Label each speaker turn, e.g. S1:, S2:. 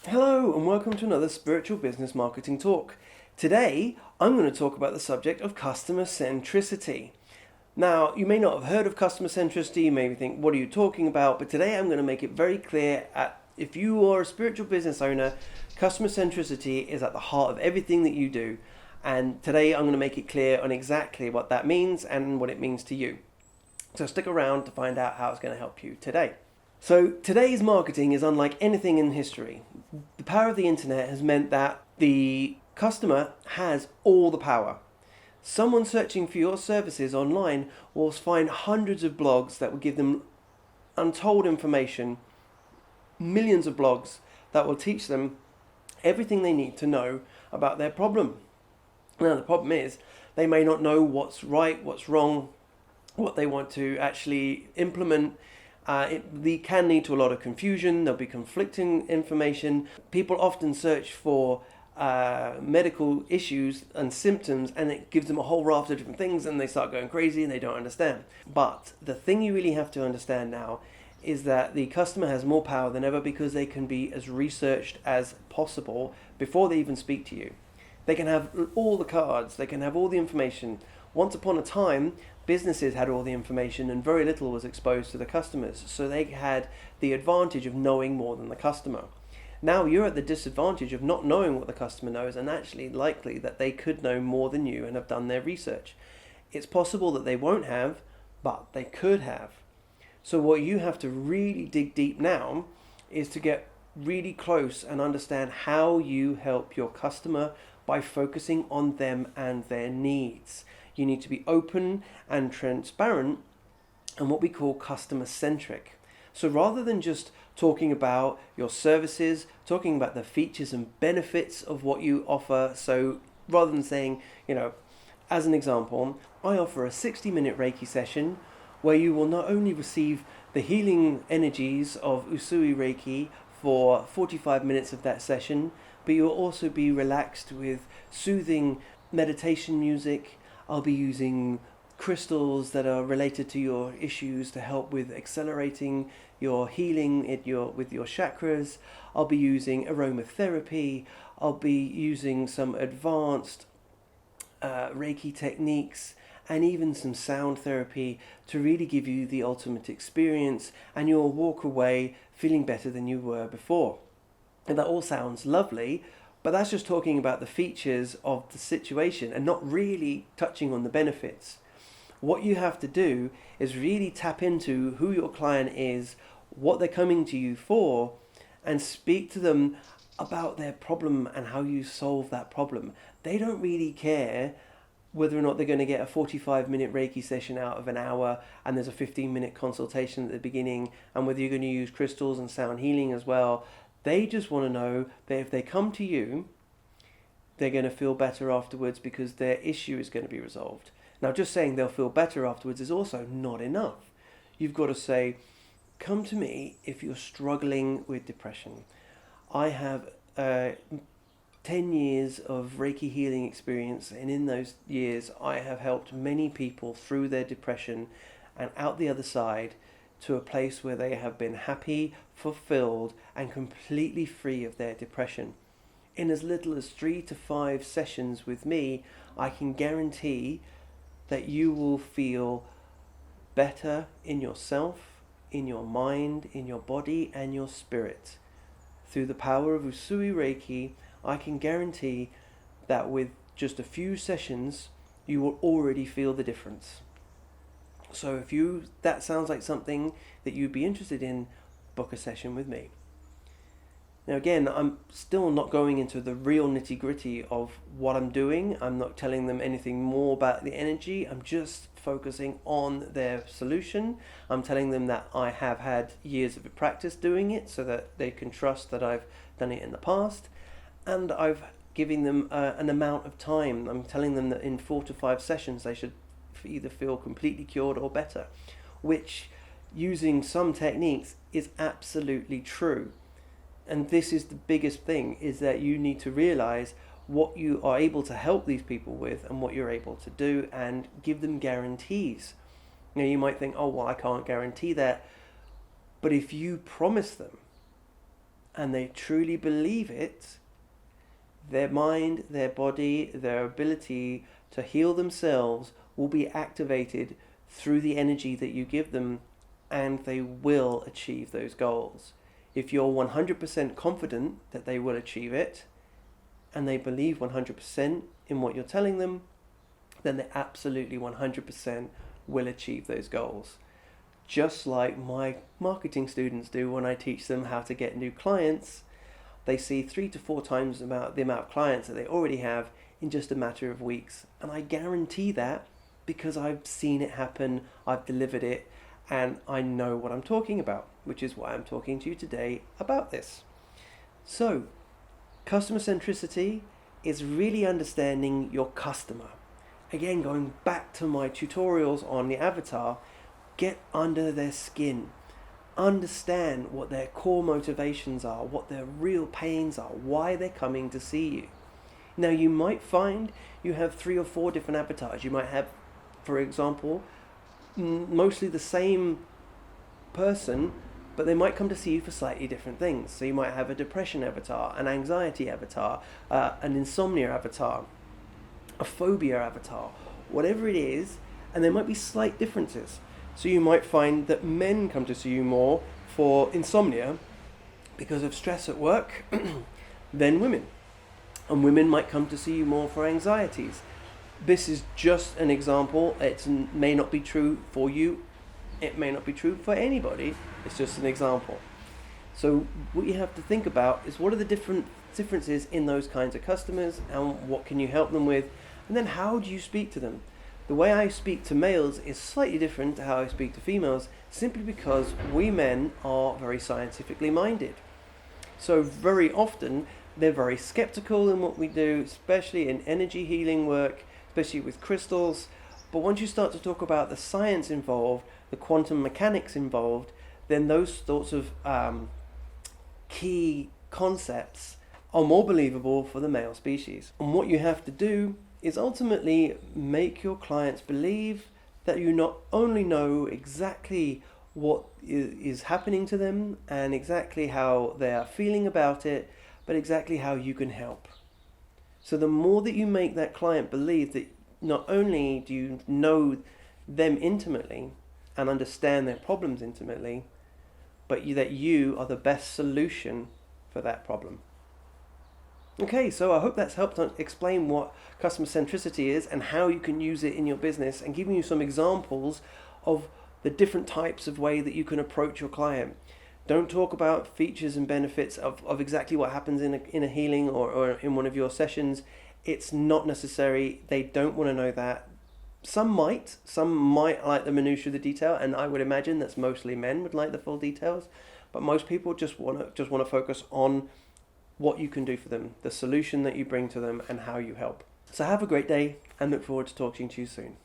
S1: Hello and welcome to another Spiritual Business Marketing Talk. Today I'm going to talk about the subject of customer centricity. Now, you may not have heard of customer centricity, you may think, what are you talking about? But today I'm going to make it very clear if you are a spiritual business owner, customer centricity is at the heart of everything that you do. And today I'm going to make it clear on exactly what that means and what it means to you. So stick around to find out how it's going to help you today. So today's marketing is unlike anything in history. The power of the internet has meant that the customer has all the power. Someone searching for your services online will find hundreds of blogs that will give them untold information, millions of blogs that will teach them everything they need to know about their problem. Now the problem is they may not know what's right, what's wrong, what they want to actually implement. It can lead to a lot of confusion. There'll be conflicting information. People often search for medical issues and symptoms, and it gives them a whole raft of different things, and they start going crazy and they don't understand. But the thing you really have to understand now is that the customer has more power than ever because they can be as researched as possible before they even speak to you. They can have all the cards, they can have all the information. Once upon a time, businesses had all the information and very little was exposed to the customers, so they had the advantage of knowing more than the customer. Now you're at the disadvantage of not knowing what the customer knows, and actually likely that they could know more than you and have done their research. It's possible that they won't have, but they could have. So what you have to really dig deep now is to get really close and understand how you help your customer by focusing on them and their needs. You need to be open and transparent and what we call customer-centric. So rather than just talking about your services, talking about the features and benefits of what you offer, so rather than saying, as an example, I offer a 60-minute Reiki session where you will not only receive the healing energies of Usui Reiki for 45 minutes of that session, but you'll also be relaxed with soothing meditation music. I'll be using crystals that are related to your issues to help with accelerating your healing with your chakras. I'll be using aromatherapy. I'll be using some advanced Reiki techniques and even some sound therapy to really give you the ultimate experience, and you'll walk away feeling better than you were before. And that all sounds lovely, but that's just talking about the features of the situation and not really touching on the benefits. What you have to do is really tap into who your client is, what they're coming to you for, and speak to them about their problem and how you solve that problem. They don't really care whether or not they're going to get a 45-minute Reiki session out of an hour and there's a 15-minute consultation at the beginning, and whether you're going to use crystals and sound healing as well. They just want to know that if they come to you, they're going to feel better afterwards because their issue is going to be resolved. Now, just saying they'll feel better afterwards is also not enough. You've got to say, come to me if you're struggling with depression. I have 10 years of Reiki healing experience, and in those years I have helped many people through their depression and out the other side to a place where they have been happy, fulfilled, and completely free of their depression. In as little as 3 to 5 sessions with me, I can guarantee that you will feel better in yourself, in your mind, in your body, and your spirit. Through the power of Usui Reiki, I can guarantee that with just a few sessions, you will already feel the difference. So if that sounds like something that you'd be interested in, book a session with me. Now again, I'm still not going into the real nitty-gritty of what I'm doing. I'm not telling them anything more about the energy. I'm just focusing on their solution. I'm telling them that I have had years of practice doing it so that they can trust that I've done it in the past. And I've given them an amount of time. I'm telling them that in 4 to 5 sessions they should either feel completely cured or better, which using some techniques is absolutely true. And this is the biggest thing, is that you need to realize what you are able to help these people with and what you're able to do, and give them guarantees. You might think, oh well, I can't guarantee that, but if you promise them and they truly believe it, their mind, their body, their ability to heal themselves will be activated through the energy that you give them, and they will achieve those goals. If you're 100% confident that they will achieve it, and they believe 100% in what you're telling them, then they absolutely 100% will achieve those goals. Just like my marketing students do when I teach them how to get new clients. They see 3 to 4 times the amount of clients that they already have in just a matter of weeks. And I guarantee that because I've seen it happen, I've delivered it, and I know what I'm talking about, which is why I'm talking to you today about this. So, customer centricity is really understanding your customer. Again, going back to my tutorials on the avatar, get under their skin. Understand what their core motivations are, what their real pains are, why they're coming to see you. Now, you might find you have 3 or 4 different avatars. You might have, for example, mostly the same person, but they might come to see you for slightly different things. So you might have a depression avatar, an anxiety avatar, an insomnia avatar, a phobia avatar, whatever it is, and there might be slight differences. So you might find that men come to see you more for insomnia because of stress at work than women. And women might come to see you more for anxieties. This is just an example. It may not be true for you. It may not be true for anybody. It's just an example. So what you have to think about is what are the differences in those kinds of customers, and what can you help them with? And then how do you speak to them? The way I speak to males is slightly different to how I speak to females, simply because we men are very scientifically minded. So very often they're very skeptical in what we do, especially in energy healing work, especially with crystals. But once you start to talk about the science involved, the quantum mechanics involved, then those sorts of key concepts are more believable for the male species. And what you have to do is ultimately make your clients believe that you not only know exactly what is happening to them and exactly how they are feeling about it, but exactly how you can help. So the more that you make that client believe that not only do you know them intimately and understand their problems intimately, but that you are the best solution for that problem. Okay, so I hope that's helped to explain what customer centricity is and how you can use it in your business, and giving you some examples of the different types of way that you can approach your client. Don't talk about features and benefits of exactly what happens in a healing or in one of your sessions. It's not necessary. They don't want to know that. Some might like the minutiae of the detail, and I would imagine that's mostly men would like the full details. But most people just want to focus on what you can do for them, the solution that you bring to them, and how you help. So have a great day, and look forward to talking to you soon.